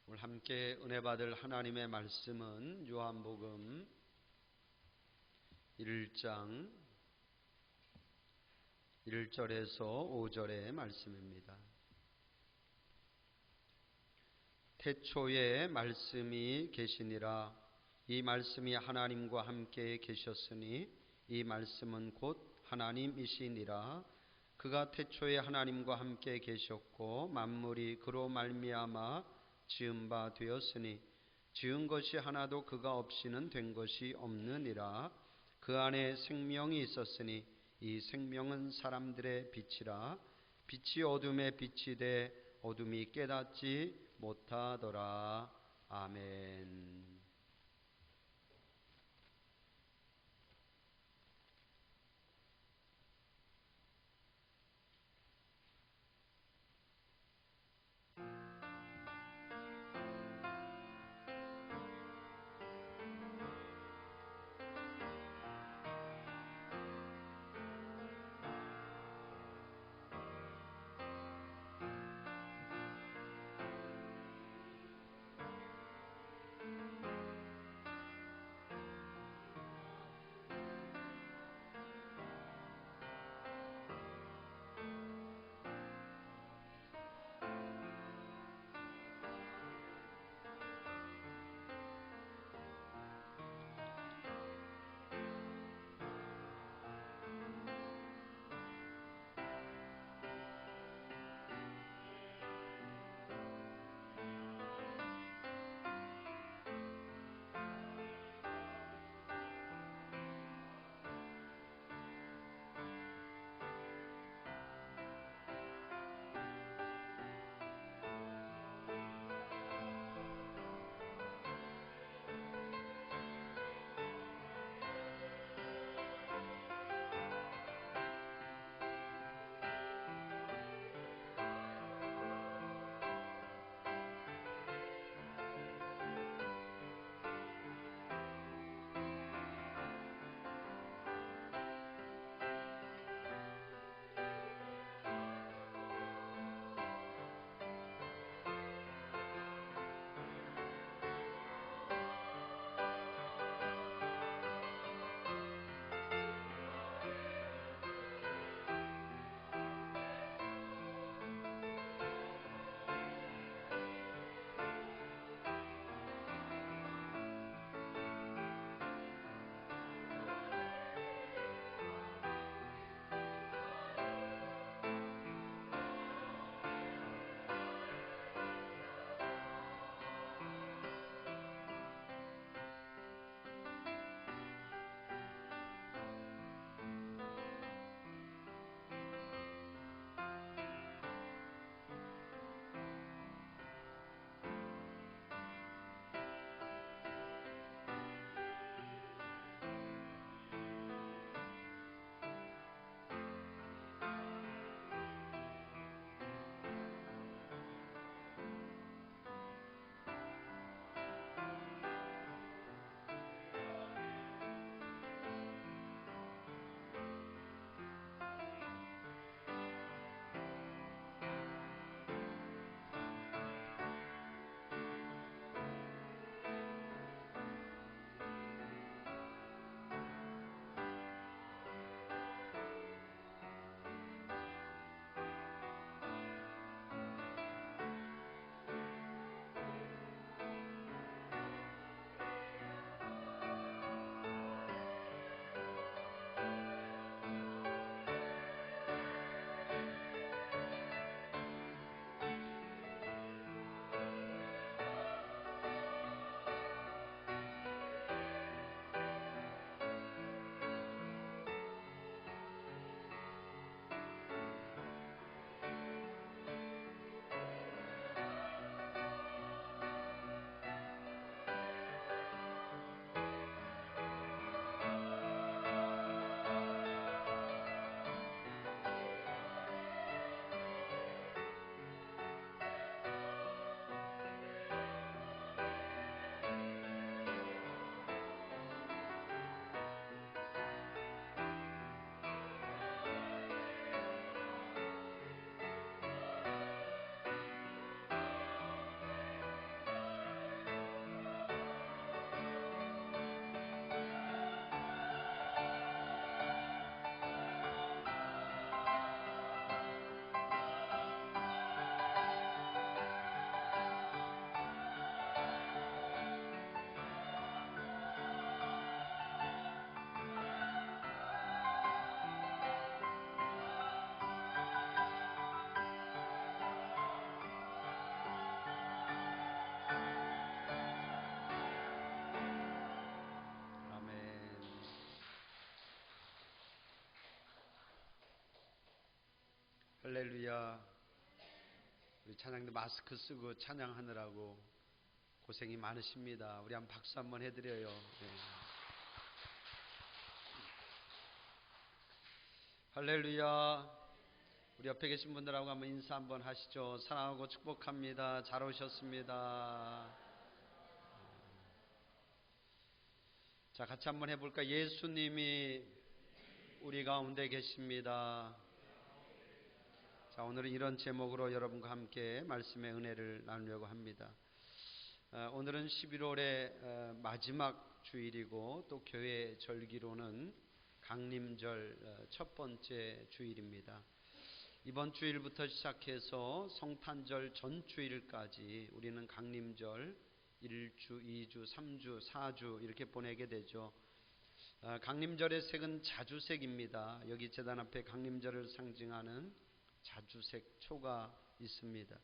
오늘 함께 은혜 받을 하나님의 말씀은 요한복음 1장 1절에서 5절의 말씀입니다. 태초에 말씀이 계시니라. 이 말씀이 하나님과 함께 계셨으니 이 말씀은 곧 하나님이시니라. 그가 태초에 하나님과 함께 계셨고 만물이 그로 말미암아 지은 바 되었으니 지은 것이 하나도 그가 없이는 된 것이 없느니라. 그 안에 생명이 있었으니 이 생명은 사람들의 빛이라. 빛이 어둠에 비치되 어둠이 깨닫지 못하더라. 아멘. 할렐루야. 우리 찬양도 마스크 쓰고 찬양하느라고 고생이 많으십니다. 우리 한번 박수 한번 해드려요. 네. 할렐루야. 우리 옆에 계신 분들하고 한번 인사 한번 하시죠. 사랑하고 축복합니다. 잘 오셨습니다. 자, 같이 한번 해볼까? 예수님이 우리 가운데 계십니다. 자, 오늘은 이런 제목으로 여러분과 함께 말씀의 은혜를 나누려고 합니다. 오늘은 11월의 마지막 주일이고 또 교회 절기로는 강림절 첫 번째 주일입니다. 이번 주일부터 시작해서 성탄절 전주일까지 우리는 강림절 1주, 2주, 3주, 4주 이렇게 보내게 되죠. 강림절의 색은 자주색입니다. 여기 제단 앞에 강림절을 상징하는 자주색 초가 있습니다.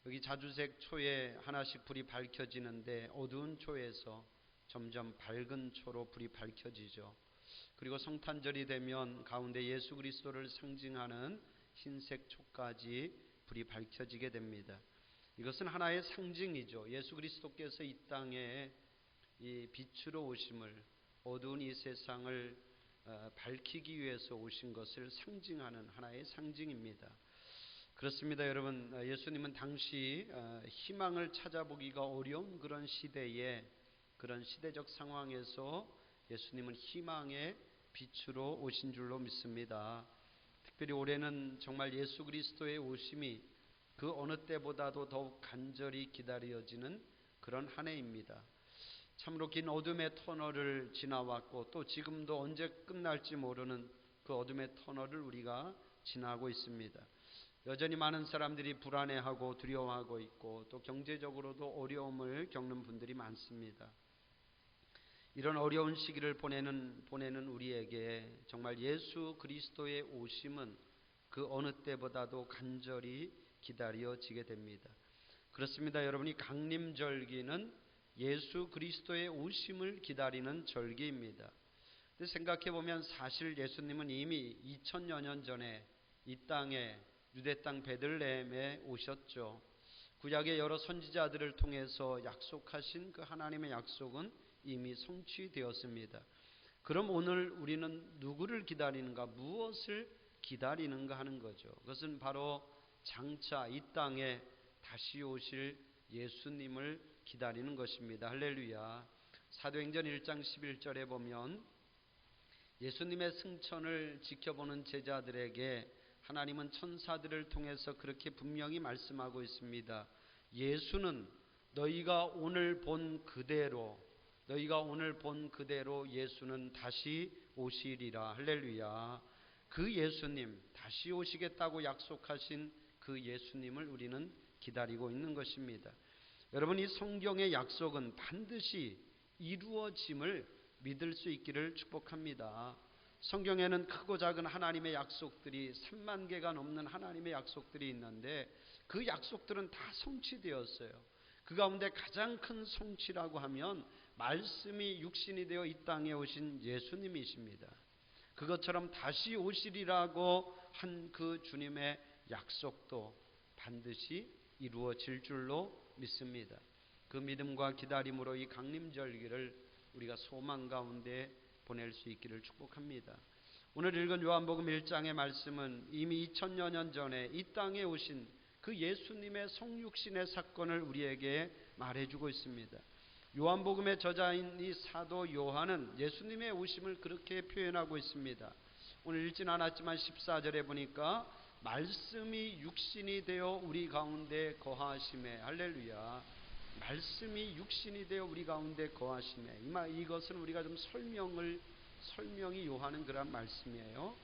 여기 자주색 초에 하나씩 불이 밝혀지는데 어두운 초에서 점점 밝은 초로 불이 밝혀지죠. 그리고 성탄절이 되면 가운데 예수 그리스도를 상징하는 흰색 초까지 불이 밝혀지게 됩니다. 이것은 하나의 상징이죠. 예수 그리스도께서 이 땅에 이 빛으로 오심을, 어두운 이 세상을 밝히기 위해서 오신 것을 상징하는 하나의 상징입니다. 그렇습니다, 여러분. 예수님은 당시 희망을 찾아보기가 어려운 그런 시대에, 그런 시대적 상황에서 예수님은 희망의 빛으로 오신 줄로 믿습니다. 특별히 올해는 정말 예수 그리스도의 오심이 그 어느 때보다도 더욱 간절히 기다려지는 그런 한 해입니다. 참으로 긴 어둠의 터널을 지나왔고 또 지금도 언제 끝날지 모르는 그 어둠의 터널을 우리가 지나고 있습니다. 여전히 많은 사람들이 불안해하고 두려워하고 있고 또 경제적으로도 어려움을 겪는 분들이 많습니다. 이런 어려운 시기를 보내는 우리에게 정말 예수 그리스도의 오심은 그 어느 때보다도 간절히 기다려지게 됩니다. 그렇습니다, 여러분이 강림절기는 예수 그리스도의 오심을 기다리는 절기입니다. 근데 생각해보면 사실 예수님은 이미 2000여 년 전에 이 땅에 유대 땅 베들레헴에 오셨죠. 구약의 여러 선지자들을 통해서 약속하신 그 하나님의 약속은 이미 성취되었습니다. 그럼 오늘 우리는 누구를 기다리는가, 무엇을 기다리는가 하는 거죠. 그것은 바로 장차 이 땅에 다시 오실 예수님을 기다리는 것입니다. 할렐루야. 사도행전 1장 11절에 보면 예수님의 승천을 지켜보는 제자들에게 하나님은 천사들을 통해서 그렇게 분명히 말씀하고 있습니다. 예수는 너희가 오늘 본 그대로 예수는 다시 오시리라. 할렐루야. 그 예수님, 다시 오시겠다고 약속하신 그 예수님을 우리는 기다리고 있는 것입니다. 여러분, 이 성경의 약속은 반드시 이루어짐을 믿을 수 있기를 축복합니다. 성경에는 크고 작은 하나님의 약속들이 3만 개가 넘는 하나님의 약속들이 있는데 그 약속들은 다 성취되었어요. 그 가운데 가장 큰 성취라고 하면 말씀이 육신이 되어 이 땅에 오신 예수님이십니다. 그것처럼 다시 오시리라고 한 그 주님의 약속도 반드시 이루어질 줄로 믿습니다. 그 믿음과 기다림으로 이 강림절기를 우리가 소망 가운데 보낼 수 있기를 축복합니다. 오늘 읽은 요한복음 1장의 말씀은 이미 2000여 년 전에 이 땅에 오신 그 예수님의 성육신의 사건을 우리에게 말해주고 있습니다. 요한복음의 저자인 이 사도 요한은 예수님의 오심을 그렇게 표현하고 있습니다. 오늘 읽진 않았지만 14절에 보니까 말씀이 육신이 되어 우리 가운데 거하심에, 할렐루야. 말씀이 육신이 되어 우리 가운데 거하심에, 이것은 우리가 좀 설명이 요하는 그런 말씀이에요.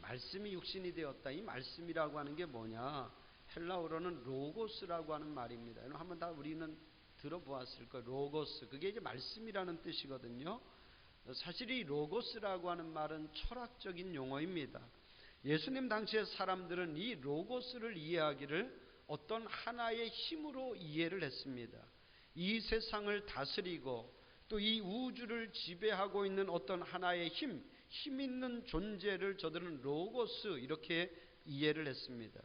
말씀이 육신이 되었다. 이 말씀이라고 하는 게 뭐냐? 헬라어로는 로고스라고 하는 말입니다. 한번 다 우리는 들어보았을 거예요. 로고스. 그게 이제 말씀이라는 뜻이거든요. 사실 이 로고스라고 하는 말은 철학적인 용어입니다. 예수님 당시의 사람들은 이 로고스를 이해하기를 어떤 하나의 힘으로 이해를 했습니다. 이 세상을 다스리고 또 이 우주를 지배하고 있는 어떤 하나의 힘, 힘 있는 존재를 저들은 로고스 이렇게 이해를 했습니다.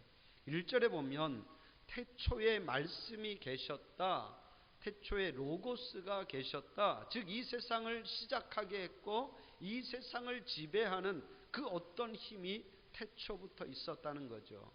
1절에 보면 태초에 말씀이 계셨다. 태초에 로고스가 계셨다. 즉 이 세상을 시작하게 했고 이 세상을 지배하는 그 어떤 힘이 태초부터 있었다는 거죠.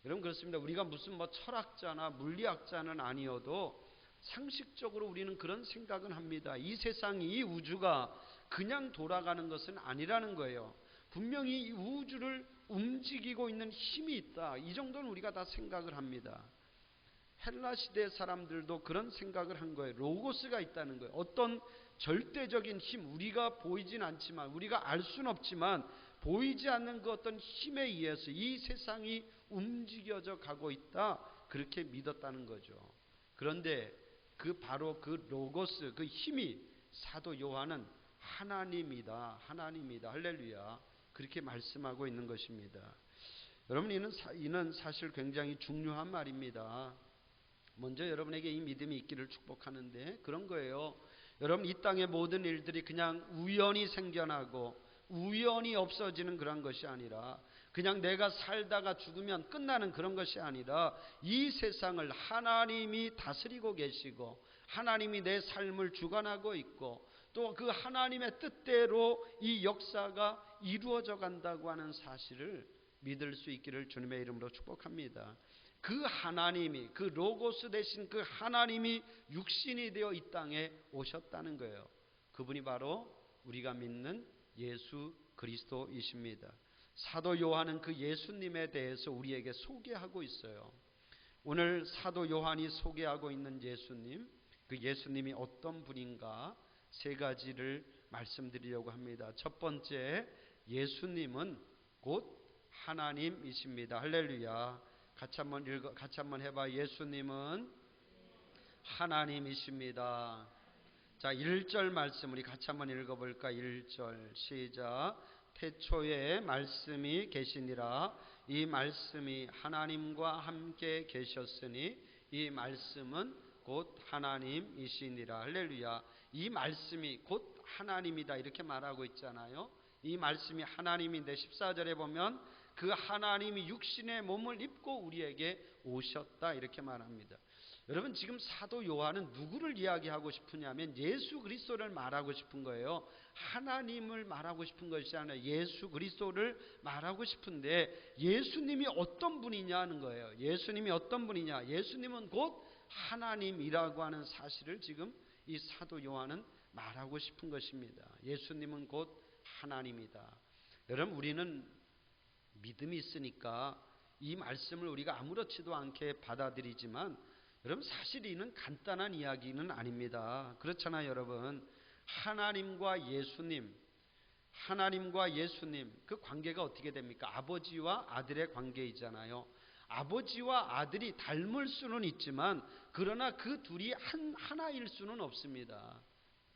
여러분 그렇습니다. 우리가 무슨 철학자나 물리학자는 아니어도 상식적으로 우리는 그런 생각은 합니다. 이 세상이, 이 우주가 그냥 돌아가는 것은 아니라는 거예요. 분명히 이 우주를 움직이고 있는 힘이 있다. 이 정도는 우리가 다 생각을 합니다. 헬라 시대 사람들도 그런 생각을 한 거예요. 로고스가 있다는 거예요. 어떤 절대적인 힘, 우리가 보이진 않지만, 우리가 알 수는 없지만 보이지 않는 그 어떤 힘에 의해서 이 세상이 움직여져 가고 있다. 그렇게 믿었다는 거죠. 그런데 바로 그 로고스, 그 힘이 사도 요한은 하나님이다. 하나님이다. 할렐루야. 그렇게 말씀하고 있는 것입니다. 여러분 이는 사실 굉장히 중요한 말입니다. 먼저 여러분에게 이 믿음이 있기를 축복하는데 그런 거예요. 여러분 이 땅의 모든 일들이 그냥 우연히 생겨나고 우연히 없어지는 그런 것이 아니라 그냥 내가 살다가 죽으면 끝나는 그런 것이 아니라 이 세상을 하나님이 다스리고 계시고 하나님이 내 삶을 주관하고 있고 또 그 하나님의 뜻대로 이 역사가 이루어져 간다고 하는 사실을 믿을 수 있기를 주님의 이름으로 축복합니다. 그 하나님이, 그 로고스 대신 그 하나님이 육신이 되어 이 땅에 오셨다는 거예요. 그분이 바로 우리가 믿는 예수 그리스도이십니다. 사도 요한은 그 예수님에 대해서 우리에게 소개하고 있어요. 오늘 사도 요한이 소개하고 있는 예수님, 그 예수님이 어떤 분인가 세 가지를 말씀드리려고 합니다. 첫 번째, 예수님은 곧 하나님이십니다. 할렐루야. 같이 한번 해봐. 예수님은 하나님이십니다. 자, 1절 말씀 우리 같이 한번 읽어볼까? 1절 시작. 태초에 말씀이 계시니라. 이 말씀이 하나님과 함께 계셨으니 이 말씀은 곧 하나님이시니라. 할렐루야. 이 말씀이 곧 하나님이다 이렇게 말하고 있잖아요. 이 말씀이 하나님인데 14절에 보면 그 하나님이 육신의 몸을 입고 우리에게 오셨다 이렇게 말합니다. 여러분 지금 사도 요한은 누구를 이야기하고 싶으냐면 예수 그리스도를 말하고 싶은 거예요. 하나님을 말하고 싶은 것이 아니라 예수 그리스도를 말하고 싶은데 예수님이 어떤 분이냐는 거예요. 예수님이 어떤 분이냐? 예수님은 곧 하나님이라고 하는 사실을 지금 이 사도 요한은 말하고 싶은 것입니다. 예수님은 곧 하나님이다. 여러분 우리는 믿음이 있으니까 이 말씀을 우리가 아무렇지도 않게 받아들이지만 여러분 사실 이는 간단한 이야기는 아닙니다. 그렇잖아요 여러분. 하나님과 예수님 그 관계가 어떻게 됩니까? 아버지와 아들의 관계이잖아요. 아버지와 아들이 닮을 수는 있지만 그러나 그 둘이 하나일 수는 없습니다.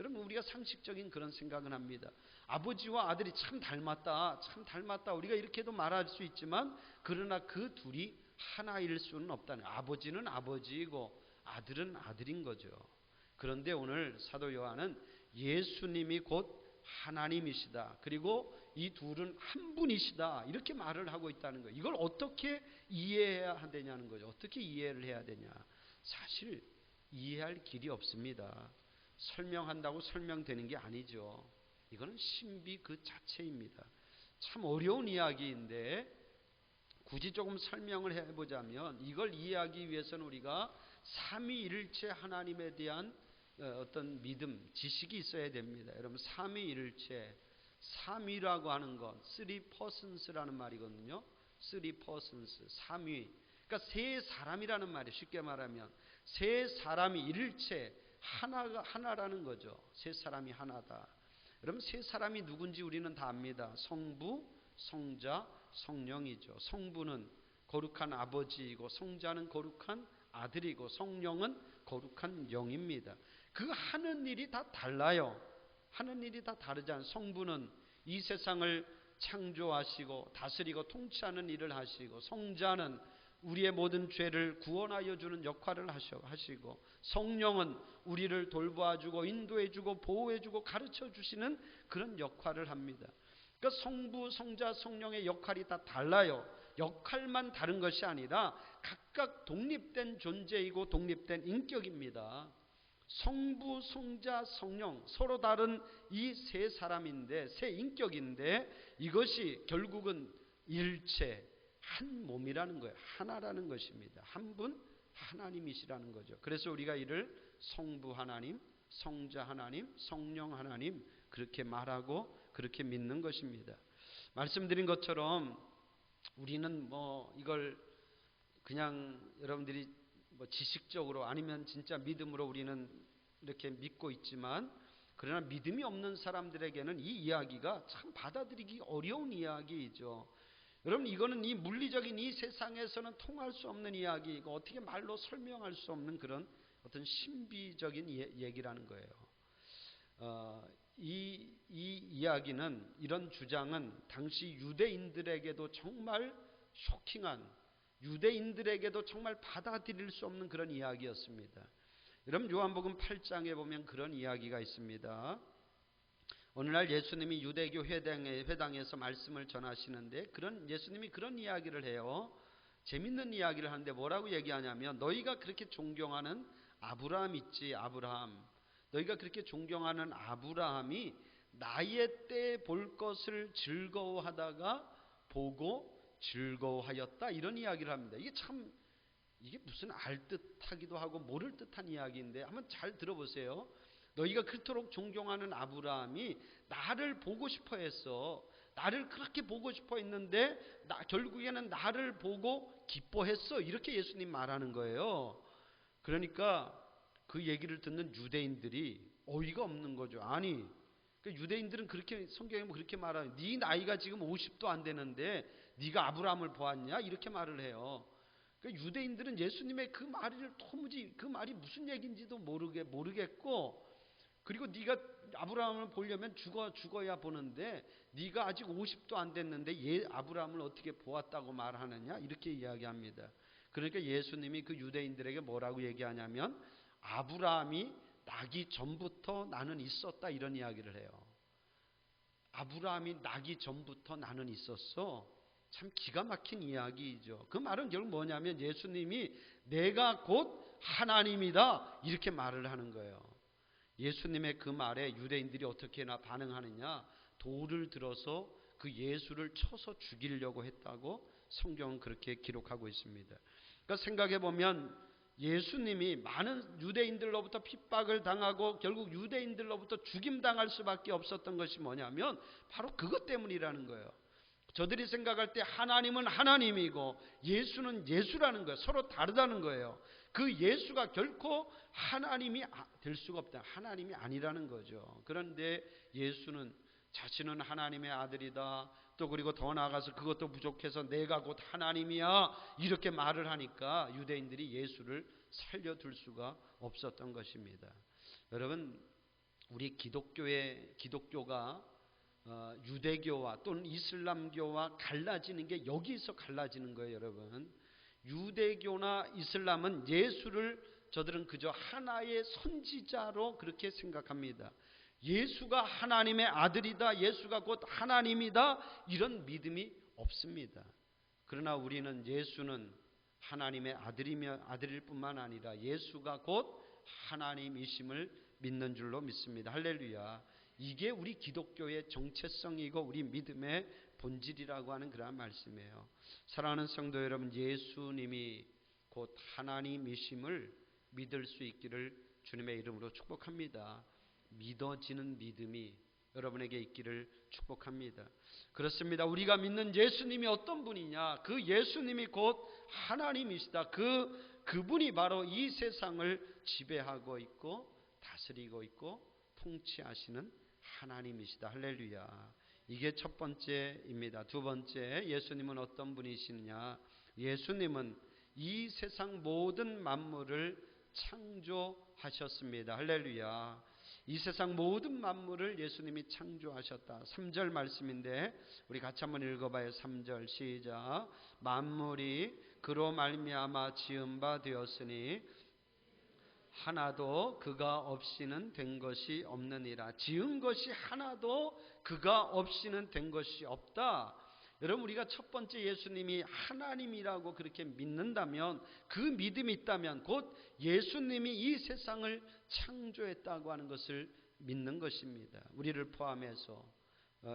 여러분 우리가 상식적인 그런 생각은 합니다. 아버지와 아들이 참 닮았다 우리가 이렇게도 말할 수 있지만 그러나 그 둘이 하나일 수는 없다는 거예요. 아버지는 아버지이고 아들은 아들인 거죠. 그런데 오늘 사도 요한은 예수님이 곧 하나님이시다. 그리고 이 둘은 한 분이시다. 이렇게 말을 하고 있다는 거예요. 이걸 어떻게 이해해야 되냐는 거죠. 어떻게 이해를 해야 되냐. 사실 이해할 길이 없습니다. 설명한다고 설명되는 게 아니죠. 이거는 신비 그 자체입니다. 참 어려운 이야기인데 굳이 조금 설명을 해보자면 이걸 이해하기 위해서는 우리가 삼위일체 하나님에 대한 어떤 믿음, 지식이 있어야 됩니다. 여러분 삼위일체, 삼위라고 하는 건 three persons라는 말이거든요. three persons, 삼위. 그러니까 세 사람이라는 말이에요. 쉽게 말하면 세 사람이 일체 하나라는 거죠. 세 사람이 하나다. 여러분 세 사람이 누군지 우리는 다 압니다. 성부, 성자, 성령이죠. 성부는 거룩한 아버지이고 성자는 거룩한 아들이고 성령은 거룩한 영입니다. 그 하는 일이 다 달라요. 하는 일이 다 다르잖아요. 성부는 이 세상을 창조하시고 다스리고 통치하는 일을 하시고 성자는 우리의 모든 죄를 구원하여 주는 역할을 하시고 성령은 우리를 돌보아주고 인도해주고 보호해주고 가르쳐주시는 그런 역할을 합니다. 그러니까 성부, 성자, 성령의 역할이 다 달라요. 역할만 다른 것이 아니라 각각 독립된 존재이고 독립된 인격입니다. 성부, 성자, 성령 서로 다른 이 세 사람인데, 세 인격인데 이것이 결국은 일체 한 몸이라는 거예요. 하나라는 것입니다. 한 분 하나님이시라는 거죠. 그래서 우리가 이를 성부 하나님, 성자 하나님, 성령 하나님 그렇게 말하고 그렇게 믿는 것입니다. 말씀드린 것처럼 우리는 이걸 그냥 여러분들이 지식적으로 아니면 진짜 믿음으로 우리는 이렇게 믿고 있지만, 그러나 믿음이 없는 사람들에게는 이 이야기가 참 받아들이기 어려운 이야기이죠. 여러분, 이거는 이 물리적인 이 세상에서는 통할 수 없는 이야기이고 어떻게 말로 설명할 수 없는 그런 어떤 신비적인 얘기라는 거예요. 이 이야기는, 이런 주장은 당시 유대인들에게도 정말 쇼킹한, 유대인들에게도 정말 받아들일 수 없는 그런 이야기였습니다. 여러분, 요한복음 8장에 보면 그런 이야기가 있습니다. 오늘날 예수님이 유대교 회당에서 말씀을 전하시는데 예수님이 그런 이야기를 해요. 재밌는 이야기를 하는데 뭐라고 얘기하냐면, 너희가 그렇게 존경하는 아브라함 있지, 아브라함. 너희가 그렇게 존경하는 아브라함이 나의 때 볼 것을 즐거워하다가 보고 즐거워하였다, 이런 이야기를 합니다. 이게 무슨 알듯하기도 하고 모를 듯한 이야기인데 한번 잘 들어보세요. 너희가 그토록 존경하는 아브라함이 나를 보고 싶어 했어. 나를 그렇게 보고 싶어 했는데 결국에는 나를 보고 기뻐했어. 이렇게 예수님 말하는 거예요. 그러니까 그 얘기를 듣는 유대인들이 어이가 없는 거죠. 아니, 유대인들은 그렇게, 성경에 그렇게 말하는, 네 나이가 지금 50도 안 되는데 네가 아브라함을 보았냐? 이렇게 말을 해요. 그러니까 유대인들은 예수님의 그 말을 도무지, 그 말이 무슨 얘기인지도 모르겠고, 그리고 네가 아브라함을 보려면 죽어야 보는데 네가 아직 50도 안 됐는데 아브라함을 어떻게 보았다고 말하느냐, 이렇게 이야기합니다. 그러니까 예수님이 그 유대인들에게 뭐라고 얘기하냐면, 아브라함이 나기 전부터 나는 있었다, 이런 이야기를 해요. 아브라함이 나기 전부터 나는 있었어. 참 기가 막힌 이야기이죠. 그 말은 결국 뭐냐면 예수님이 내가 곧 하나님이다, 이렇게 말을 하는 거예요. 예수님의 그 말에 유대인들이 어떻게 반응하느냐, 돌을 들어서 그 예수를 쳐서 죽이려고 했다고 성경은 그렇게 기록하고 있습니다. 그러니까 생각해 보면 예수님이 많은 유대인들로부터 핍박을 당하고 결국 유대인들로부터 죽임당할 수밖에 없었던 것이 뭐냐면 바로 그것 때문이라는 거예요. 저들이 생각할 때 하나님은 하나님이고 예수는 예수라는 거예요. 서로 다르다는 거예요. 그 예수가 결코 하나님이 될 수가 없다. 하나님이 아니라는 거죠. 그런데 예수는 자신은 하나님의 아들이다. 또 그리고 더 나아가서 그것도 부족해서 내가 곧 하나님이야, 이렇게 말을 하니까 유대인들이 예수를 살려둘 수가 없었던 것입니다. 여러분, 우리 기독교가 유대교와 또는 이슬람교와 갈라지는 게 여기서 갈라지는 거예요. 여러분, 유대교나 이슬람은 예수를 저들은 그저 하나의 선지자로 그렇게 생각합니다. 예수가 하나님의 아들이다, 예수가 곧 하나님이다, 이런 믿음이 없습니다. 그러나 우리는 예수는 하나님의 아들일 뿐만 아니라 예수가 곧 하나님이심을 믿는 줄로 믿습니다. 할렐루야. 이게 우리 기독교의 정체성이고 우리 믿음의 본질이라고 하는 그러한 말씀이에요. 사랑하는 성도 여러분, 예수님이 곧 하나님이심을 믿을 수 있기를 주님의 이름으로 축복합니다. 믿어지는 믿음이 여러분에게 있기를 축복합니다. 그렇습니다. 우리가 믿는 예수님이 어떤 분이냐? 그 예수님이 곧 하나님이시다. 그분이 바로 이 세상을 지배하고 있고 다스리고 있고 통치하시는 하나님이시다. 할렐루야. 이게 첫 번째입니다. 두 번째, 예수님은 어떤 분이시느냐? 예수님은 이 세상 모든 만물을 창조하셨습니다. 할렐루야. 이 세상 모든 만물을 예수님이 창조하셨다. 3절 말씀인데 우리 같이 한번 읽어봐요. 3절 시작. 만물이 그로 말미암아 지은 바 되었으니 하나도 그가 없이는 된 것이 없느니라. 지은 것이 하나도 그가 없이는 된 것이 없다. 여러분, 우리가 첫 번째 예수님이 하나님이라고 그렇게 믿는다면, 그 믿음이 있다면 곧 예수님이 이 세상을 창조했다고 하는 것을 믿는 것입니다. 우리를 포함해서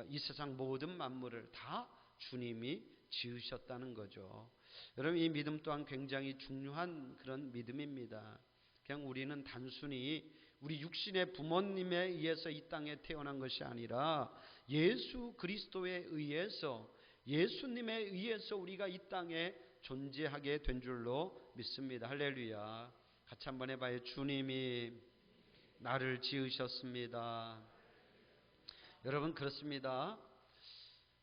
이 세상 모든 만물을 다 주님이 지으셨다는 거죠. 여러분, 이 믿음 또한 굉장히 중요한 그런 믿음입니다. 그냥 우리는 단순히 우리 육신의 부모님에 의해서 이 땅에 태어난 것이 아니라 예수 그리스도에 의해서, 예수님에 의해서 우리가 이 땅에 존재하게 된 줄로 믿습니다. 할렐루야. 같이 한번 해봐요. 주님이 나를 지으셨습니다. 여러분, 그렇습니다.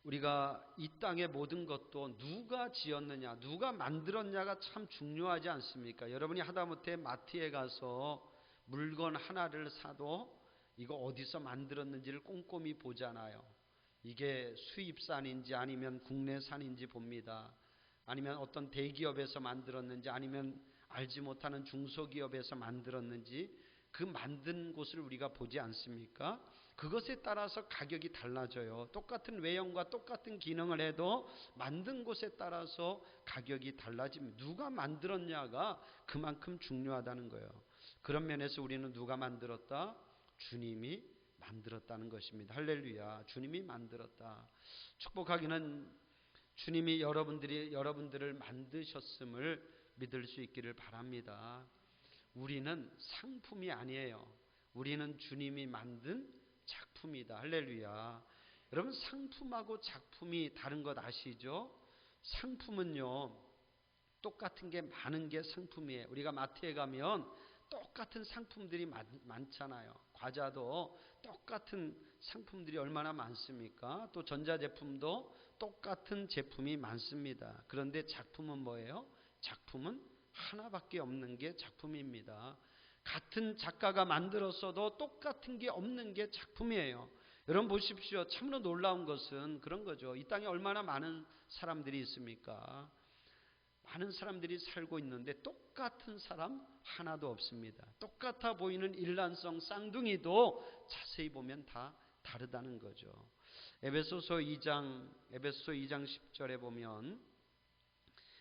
우리가 이 땅의 모든 것도 누가 지었느냐, 누가 만들었냐가 참 중요하지 않습니까? 여러분이 하다못해 마트에 가서 물건 하나를 사도 이거 어디서 만들었는지를 꼼꼼히 보잖아요. 이게 수입산인지 아니면 국내산인지 봅니다. 아니면 어떤 대기업에서 만들었는지, 아니면 알지 못하는 중소기업에서 만들었는지, 그 만든 곳을 우리가 보지 않습니까? 그것에 따라서 가격이 달라져요. 똑같은 외형과 똑같은 기능을 해도 만든 곳에 따라서 가격이 달라집니다. 누가 만들었냐가 그만큼 중요하다는 거예요. 그런 면에서 우리는 누가 만들었다? 주님이 만들었다는 것입니다. 할렐루야. 주님이 만들었다. 축복하기는 주님이 여러분들을 만드셨음을 믿을 수 있기를 바랍니다. 우리는 상품이 아니에요. 우리는 주님이 만든 작품이다. 할렐루야. 여러분, 상품하고 작품이 다른 것 아시죠? 상품은요, 똑같은 게 많은 게 상품이에요. 우리가 마트에 가면 똑같은 상품들이 많잖아요. 과자도 똑같은 상품들이 얼마나 많습니까? 또 전자제품도 똑같은 제품이 많습니다. 그런데 작품은 뭐예요? 작품은 하나밖에 없는 게 작품입니다. 같은 작가가 만들었어도 똑같은 게 없는 게 작품이에요. 여러분 보십시오. 참으로 놀라운 것은 그런 거죠. 이 땅에 얼마나 많은 사람들이 있습니까? 많은 사람들이 살고 있는데 똑같은 사람 하나도 없습니다. 똑같아 보이는 일란성 쌍둥이도 자세히 보면 다 다르다는 거죠. 에베소서 2장 10절에 보면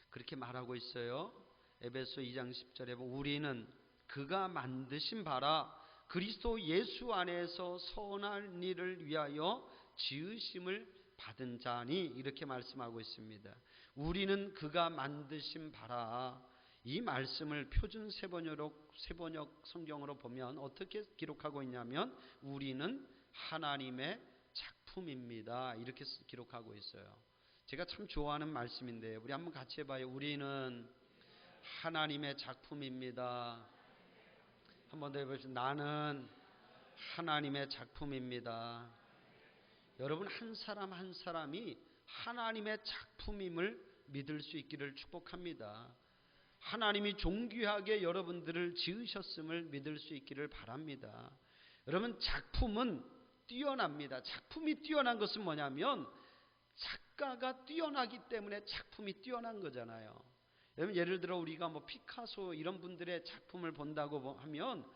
그렇게 말하고 있어요. 에베소 2장 10절에 보면 우리는 그가 만드신 바라 그리스도 예수 안에서 선한 일을 위하여 지으심을 받은 자니, 이렇게 말씀하고 있습니다. 우리는 그가 만드신 바라. 이 말씀을 표준 세번역 성경으로 보면 어떻게 기록하고 있냐면 우리는 하나님의 작품입니다. 이렇게 기록하고 있어요. 제가 참 좋아하는 말씀인데 우리 한번 같이 해봐요. 우리는 하나님의 작품입니다. 한번 더 해보시죠. 나는 하나님의 작품입니다. 여러분, 한 사람 한 사람이 하나님의 작품임을 믿을 수 있기를 축복합니다. 하나님이 존귀하게 여러분들을 지으셨음을 믿을 수 있기를 바랍니다. 여러분, 작품은 뛰어납니다. 작품이 뛰어난 것은 뭐냐면 작가가 뛰어나기 때문에 작품이 뛰어난 거잖아요. 여러분, 예를 들어 우리가 뭐 피카소 이런 분들의 작품을 본다고 하면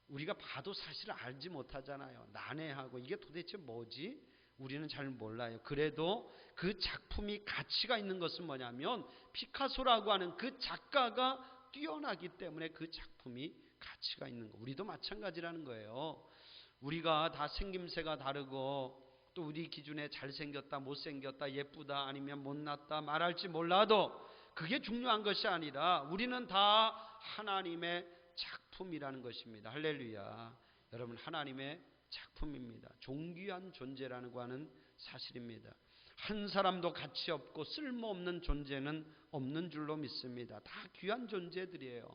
우리가 봐도 사실 알지 못하잖아요. 난해하고 이게 도대체 뭐지? 우리는 잘 몰라요. 그래도 그 작품이 가치가 있는 것은 뭐냐면 피카소라고 하는 그 작가가 뛰어나기 때문에 그 작품이 가치가 있는 거. 우리도 마찬가지라는 거예요. 우리가 다 생김새가 다르고 또 우리 기준에 잘생겼다, 못생겼다, 예쁘다, 아니면 못났다 말할지 몰라도 그게 중요한 것이 아니라 우리는 다 하나님의 작품이라는 것입니다. 할렐루야. 여러분, 하나님의 작품입니다. 존귀한 존재라는 하는 사실입니다. 한 사람도 가치 없고 쓸모없는 존재는 없는 줄로 믿습니다. 다 귀한 존재들이에요.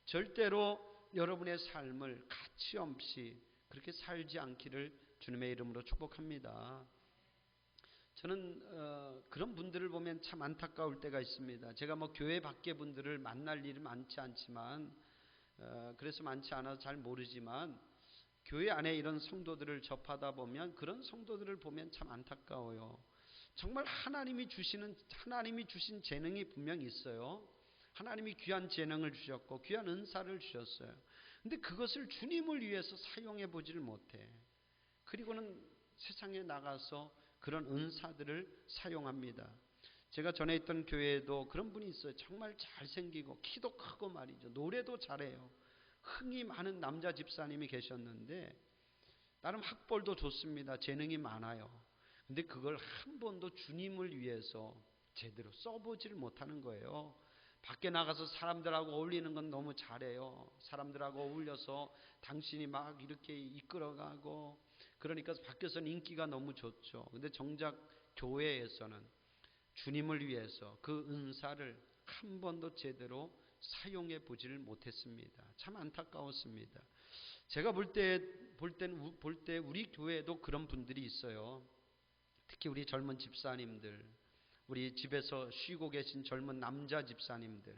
절대로 여러분의 삶을 가치 없이 그렇게 살지 않기를 주님의 이름으로 축복합니다. 저는 그런 분들을 보면 참 안타까울 때가 있습니다. 제가 뭐 교회 밖의 분들을 만날 일은 많지 않지만 그래서 많지 않아서 잘 모르지만 교회 안에 이런 성도들을 접하다 보면 그런 성도들을 보면 참 안타까워요. 정말 하나님이 주신 재능이 분명히 있어요. 하나님이 귀한 재능을 주셨고 귀한 은사를 주셨어요. 근데 그것을 주님을 위해서 사용해 보지를 못해. 그리고는 세상에 나가서 그런 은사들을 사용합니다. 제가 전에 있던 교회에도 그런 분이 있어요. 정말 잘생기고 키도 크고 말이죠. 노래도 잘해요. 흥이 많은 남자 집사님이 계셨는데 나름 학벌도 좋습니다. 재능이 많아요. 근데 그걸 한 번도 주님을 위해서 제대로 써보지를 못하는 거예요. 밖에 나가서 사람들하고 어울리는 건 너무 잘해요. 사람들하고 어울려서 당신이 막 이렇게 이끌어가고 그러니까 밖에서는 인기가 너무 좋죠. 근데 정작 교회에서는 주님을 위해서 그 은사를 한 번도 제대로 사용해 보지를 못했습니다. 참 안타까웠습니다. 제가 볼 때 우리 교회에도 그런 분들이 있어요. 특히 우리 젊은 집사님들, 우리 집에서 쉬고 계신 젊은 남자 집사님들,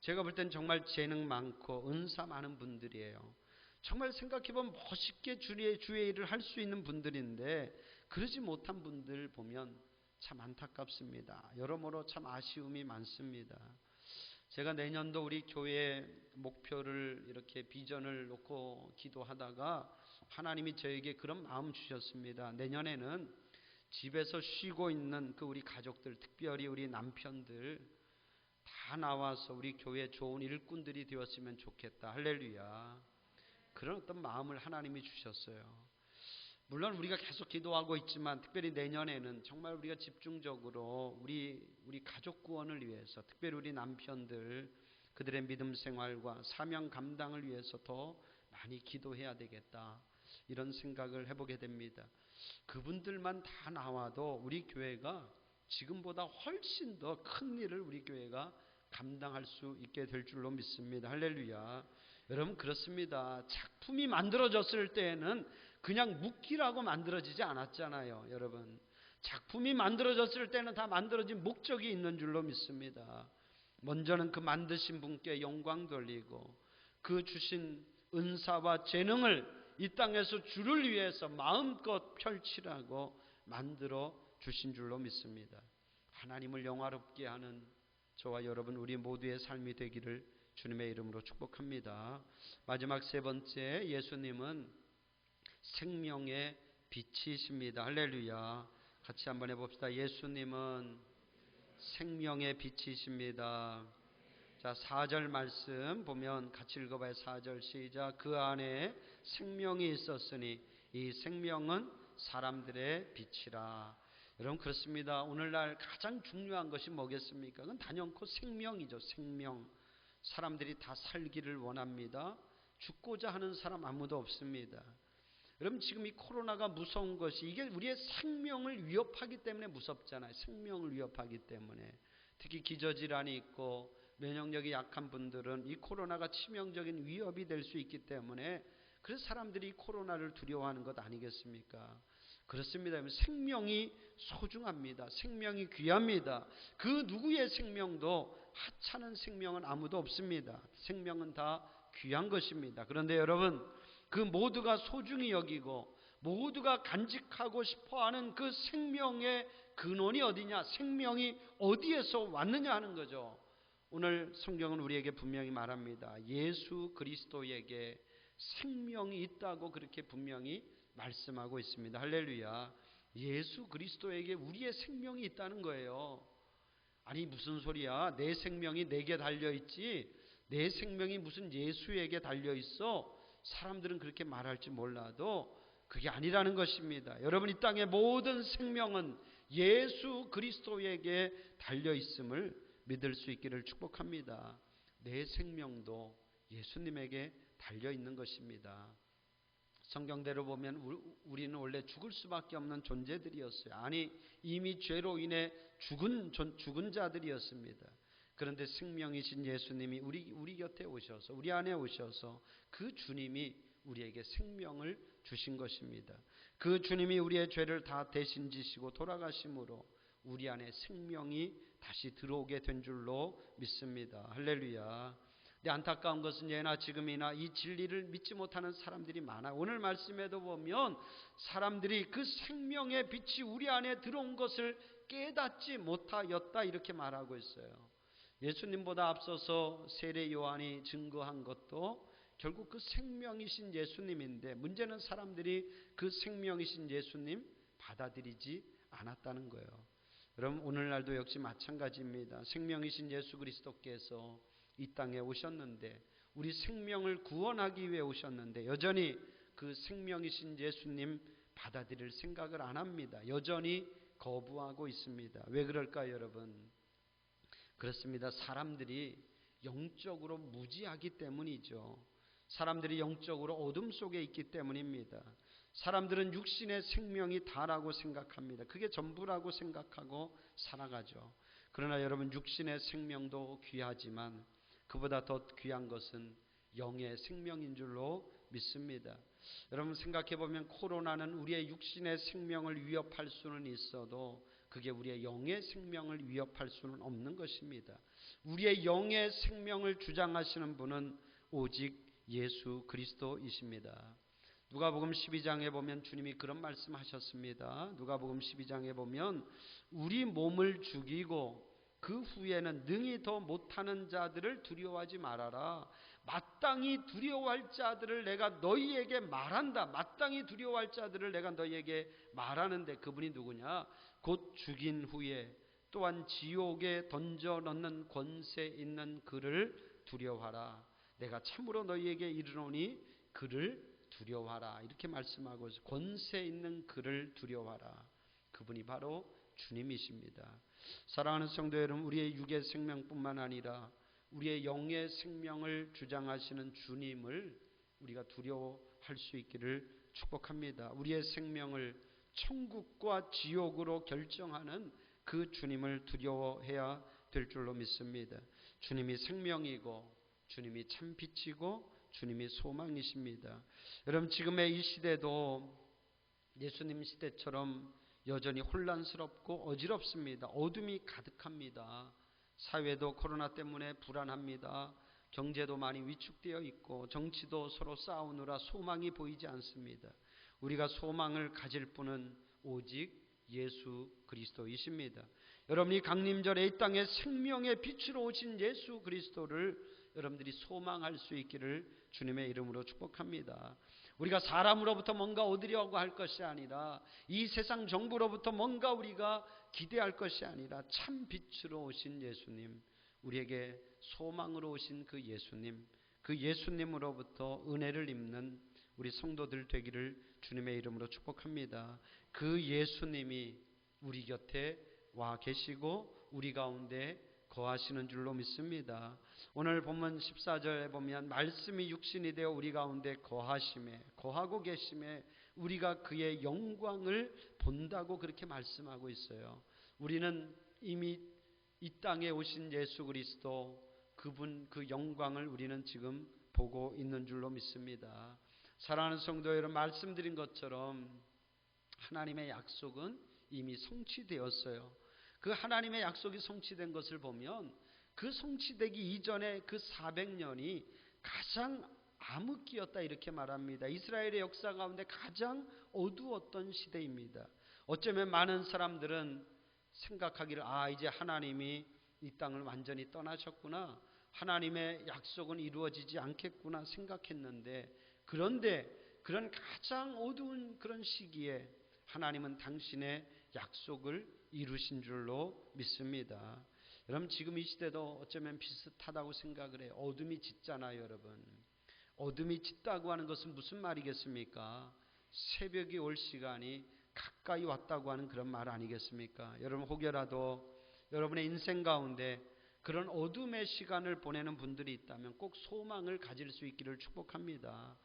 제가 볼 땐 정말 재능 많고 은사 많은 분들이에요. 정말 생각해보면 멋있게 주의 일을 할 수 있는 분들인데 그러지 못한 분들 보면 참 안타깝습니다. 여러모로 참 아쉬움이 많습니다. 제가 내년도 우리 교회 목표를 이렇게 비전을 놓고 기도하다가 하나님이 저에게 그런 마음 주셨습니다. 내년에는 집에서 쉬고 있는 그 우리 가족들, 특별히 우리 남편들 다 나와서 우리 교회 좋은 일꾼들이 되었으면 좋겠다. 할렐루야. 그런 어떤 마음을 하나님이 주셨어요. 물론 우리가 계속 기도하고 있지만 특별히 내년에는 정말 우리가 집중적으로 우리 가족 구원을 위해서, 특별히 우리 남편들 그들의 믿음 생활과 사명 감당을 위해서 더 많이 기도해야 되겠다, 이런 생각을 해보게 됩니다. 그분들만 다 나와도 우리 교회가 지금보다 훨씬 더 큰 일을 우리 교회가 감당할 수 있게 될 줄로 믿습니다. 할렐루야. 여러분 그렇습니다. 작품이 만들어졌을 때에는 그냥 묵기라고 만들어지지 않았잖아요. 여러분 작품이 만들어졌을 때는 다 만들어진 목적이 있는 줄로 믿습니다. 먼저는 그 만드신 분께 영광 돌리고 그 주신 은사와 재능을 이 땅에서 주를 위해서 마음껏 펼치라고 만들어 주신 줄로 믿습니다. 하나님을 영화롭게 하는 저와 여러분 우리 모두의 삶이 되기를 주님의 이름으로 축복합니다. 마지막 세 번째, 예수님은 생명의 빛이십니다. 할렐루야. 같이 한번 해봅시다. 예수님은 생명의 빛이십니다. 자, 4절 말씀 보면 같이 읽어봐요. 4절 시작. 그 안에 생명이 있었으니 이 생명은 사람들의 빛이라. 여러분 그렇습니다. 오늘날 가장 중요한 것이 뭐겠습니까? 그건 단연코 생명이죠. 생명. 사람들이 다 살기를 원합니다. 죽고자 하는 사람 아무도 없습니다. 여러분 지금 이 코로나가 무서운 것이 이게 우리의 생명을 위협하기 때문에 무섭잖아요. 생명을 위협하기 때문에. 특히 기저질환이 있고 면역력이 약한 분들은 이 코로나가 치명적인 위협이 될 수 있기 때문에 그래서 사람들이 코로나를 두려워하는 것 아니겠습니까? 그렇습니다. 생명이 소중합니다. 생명이 귀합니다. 그 누구의 생명도 하찮은 생명은 아무도 없습니다. 생명은 다 귀한 것입니다. 그런데 여러분 그 모두가 소중히 여기고 모두가 간직하고 싶어하는 그 생명의 근원이 어디냐? 생명이 어디에서 왔느냐 하는 거죠. 오늘 성경은 우리에게 분명히 말합니다. 예수 그리스도에게 생명이 있다고 그렇게 분명히 말씀하고 있습니다. 할렐루야. 예수 그리스도에게 우리의 생명이 있다는 거예요. 아니 무슨 소리야? 내 생명이 내게 달려있지 내 생명이 무슨 예수에게 달려있어? 사람들은 그렇게 말할지 몰라도 그게 아니라는 것입니다. 여러분 이 땅의 모든 생명은 예수 그리스도에게 달려있음을 믿을 수 있기를 축복합니다. 내 생명도 예수님에게 달려있는 것입니다. 성경대로 보면 우리는 원래 죽을 수밖에 없는 존재들이었어요. 아니 이미 죄로 인해 죽은 자들이었습니다. 그런데 생명이신 예수님이 우리 곁에 오셔서 우리 안에 오셔서 그 주님이 우리에게 생명을 주신 것입니다. 그 주님이 우리의 죄를 다 대신 지시고 돌아가심으로 우리 안에 생명이 다시 들어오게 된 줄로 믿습니다. 할렐루야. 근데 안타까운 것은 예나 지금이나 이 진리를 믿지 못하는 사람들이 많아요. 오늘 말씀에도 보면 사람들이 그 생명의 빛이 우리 안에 들어온 것을 깨닫지 못하였다 이렇게 말하고 있어요. 예수님보다 앞서서 세례 요한이 증거한 것도 결국 그 생명이신 예수님인데 문제는 사람들이 그 생명이신 예수님 받아들이지 않았다는 거예요. 여러분 오늘날도 역시 마찬가지입니다. 생명이신 예수 그리스도께서 이 땅에 오셨는데 우리 생명을 구원하기 위해 오셨는데 여전히 그 생명이신 예수님 받아들일 생각을 안 합니다. 여전히 거부하고 있습니다. 왜 그럴까요, 여러분? 그렇습니다. 사람들이 영적으로 무지하기 때문이죠. 사람들이 영적으로 어둠 속에 있기 때문입니다. 사람들은 육신의 생명이 다라고 생각합니다. 그게 전부라고 생각하고 살아가죠. 그러나 여러분 육신의 생명도 귀하지만 그보다 더 귀한 것은 영의 생명인 줄로 믿습니다. 여러분 생각해 보면 코로나는 우리의 육신의 생명을 위협할 수는 있어도 그게 우리의 영의 생명을 위협할 수는 없는 것입니다. 우리의 영의 생명을 주장하시는 분은 오직 예수 그리스도이십니다. 누가복음 12장에 보면 주님이 그런 말씀하셨습니다. 누가복음 12장에 보면 우리 몸을 죽이고 그 후에는 능히 더 못하는 자들을 두려워하지 말아라. 마땅히 두려워할 자들을 내가 너희에게 말한다. 마땅히 두려워할 자들을 내가 너희에게 말하는데 그분이 누구냐? 곧 죽인 후에 또한 지옥에 던져 넣는 권세 있는 그를 두려워하라. 내가 참으로 너희에게 이르노니 그를 두려워하라. 이렇게 말씀하고 권세 있는 그를 두려워하라. 그분이 바로 주님이십니다. 사랑하는 성도 여러분, 우리의 육의 생명뿐만 아니라 우리의 영의 생명을 주장하시는 주님을 우리가 두려워할 수 있기를 축복합니다. 우리의 생명을 천국과 지옥으로 결정하는 그 주님을 두려워해야 될 줄로 믿습니다. 주님이 생명이고 주님이 참 빛이고 주님이 소망이십니다. 여러분 지금의 이 시대도 예수님 시대처럼 여전히 혼란스럽고 어지럽습니다. 어둠이 가득합니다. 사회도 코로나 때문에 불안합니다. 경제도 많이 위축되어 있고 정치도 서로 싸우느라 소망이 보이지 않습니다. 우리가 소망을 가질 분은 오직 예수 그리스도이십니다. 여러분이 강림절에 이 땅에 생명의 빛으로 오신 예수 그리스도를 여러분들이 소망할 수 있기를 주님의 이름으로 축복합니다. 우리가 사람으로부터 뭔가 얻으려고 할 것이 아니라 이 세상 정부로부터 뭔가 우리가 기대할 것이 아니라 참 빛으로 오신 예수님, 우리에게 소망으로 오신 그 예수님, 그 예수님으로부터 은혜를 입는 우리 성도들 되기를 주님의 이름으로 축복합니다. 그 예수님이 우리 곁에 와 계시고 우리 가운데 거하시는 줄로 믿습니다. 오늘 본문 14절에 보면 말씀이 육신이 되어 우리 가운데 거하고 계심에 우리가 그의 영광을 본다고 그렇게 말씀하고 있어요. 우리는 이미 이 땅에 오신 예수 그리스도 그분 그 영광을 우리는 지금 보고 있는 줄로 믿습니다. 사랑하는 성도 여러분, 말씀드린 것처럼 하나님의 약속은 이미 성취되었어요. 그 하나님의 약속이 성취된 것을 보면 그 성취되기 이전에 그 400년이 가장 암흑기였다 이렇게 말합니다. 이스라엘의 역사 가운데 가장 어두웠던 시대입니다. 어쩌면 많은 사람들은 생각하기를 이제 하나님이 이 땅을 완전히 떠나셨구나. 하나님의 약속은 이루어지지 않겠구나 생각했는데 그런데 그런 가장 어두운 그런 시기에 하나님은 당신의 약속을 이루신 줄로 믿습니다. 여러분 지금 이 시대도 어쩌면 비슷하다고 생각을 해요. 어둠이 짙잖아요, 여러분. 어둠이 짙다고 하는 것은 무슨 말이겠습니까? 새벽이 올 시간이 가까이 왔다고 하는 그런 말 아니겠습니까? 여러분 혹여라도 여러분의 인생 가운데 그런 어둠의 시간을 보내는 분들이 있다면 꼭 소망을 가질 수 있기를 축복합니다.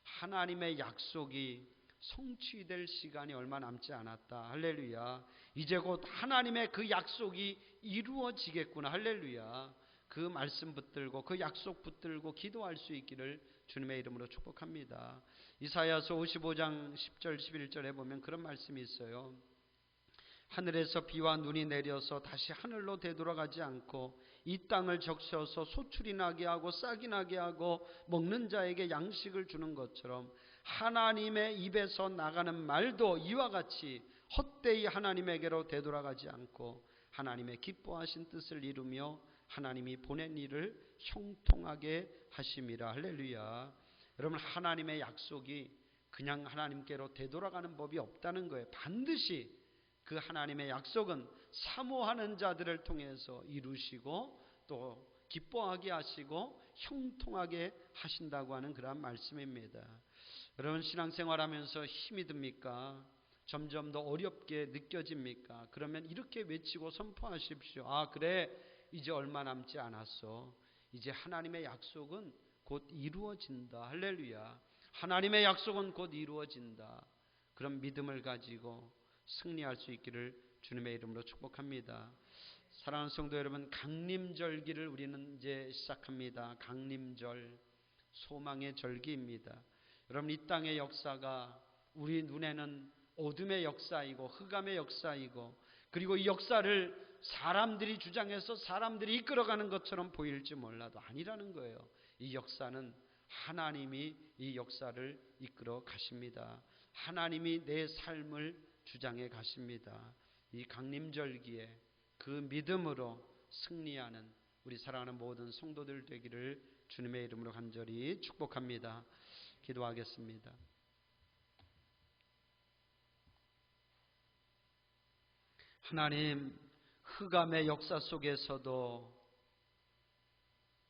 하나님의 약속이 성취될 시간이 얼마 남지 않았다. 할렐루야. 이제 곧 하나님의 그 약속이 이루어지겠구나. 할렐루야. 그 말씀 붙들고 그 약속 붙들고 기도할 수 있기를 주님의 이름으로 축복합니다. 이사야서 55장 10절 11절에 보면 그런 말씀이 있어요. 하늘에서 비와 눈이 내려서 다시 하늘로 되돌아가지 않고 이 땅을 적셔서 소출이 나게 하고 싹이 나게 하고 먹는 자에게 양식을 주는 것처럼 하나님의 입에서 나가는 말도 이와 같이 헛되이 하나님에게로 되돌아가지 않고 하나님의 기뻐하신 뜻을 이루며 하나님이 보낸 일을 형통하게 하심이라. 할렐루야. 여러분, 하나님의 약속이 그냥 하나님께로 되돌아가는 법이 없다는 거예요. 반드시 그 하나님의 약속은 사모하는 자들을 통해서 이루시고 또 기뻐하게 하시고 형통하게 하신다고 하는 그러한 말씀입니다. 여러분, 신앙생활하면서 힘이 듭니까? 점점 더 어렵게 느껴집니까? 그러면 이렇게 외치고 선포하십시오. 아, 그래, 이제 얼마 남지 않았어. 이제 하나님의 약속은 곧 이루어진다. 할렐루야. 하나님의 약속은 곧 이루어진다. 그런 믿음을 가지고 승리할 수 있기를 주님의 이름으로 축복합니다. 사랑하는 성도 여러분, 강림절기를 우리는 이제 시작합니다. 강림절, 소망의 절기입니다. 여러분, 이 땅의 역사가 우리 눈에는 어둠의 역사이고 흑암의 역사이고, 그리고 이 역사를 사람들이 주장해서 사람들이 이끌어가는 것처럼 보일지 몰라도 아니라는 거예요. 이 역사는 하나님이 이 역사를 이끌어 가십니다. 하나님이 내 삶을 주장해 가십니다. 이 강림절기에 그 믿음으로 승리하는 우리 사랑하는 모든 성도들 되기를 주님의 이름으로 간절히 축복합니다. 기도하겠습니다. 하나님, 흑암의 역사 속에서도,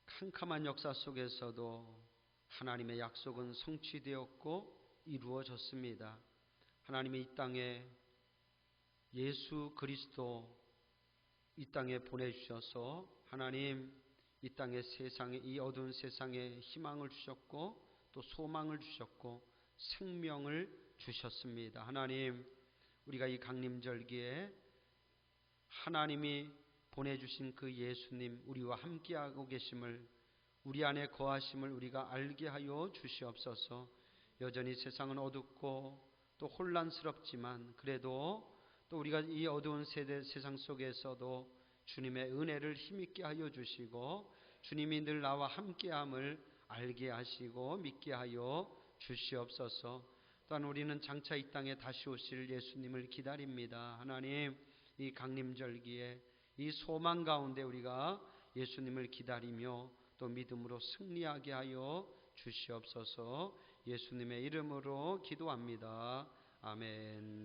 캄캄한 역사 속에서도 하나님의 약속은 성취되었고 이루어졌습니다. 하나님이 이 땅에 예수 그리스도 이 땅에 보내주셔서 하나님 이 땅의 세상에, 이 어두운 세상에 희망을 주셨고 또 소망을 주셨고 생명을 주셨습니다. 하나님, 우리가 이 강림절기에 하나님이 보내주신 그 예수님, 우리와 함께하고 계심을, 우리 안에 거하심을 우리가 알게 하여 주시옵소서. 여전히 세상은 어둡고 또 혼란스럽지만 그래도 또 우리가 이 어두운 세상 속에서도 주님의 은혜를 힘있게 하여 주시고 주님이 늘 나와 함께함을 알게 하시고 믿게 하여 주시옵소서. 또한 우리는 장차 이 땅에 다시 오실 예수님을 기다립니다. 하나님, 이 강림절기에 이 소망 가운데 우리가 예수님을 기다리며 또 믿음으로 승리하게 하여 주시옵소서. 예수님의 이름으로 기도합니다. 아멘.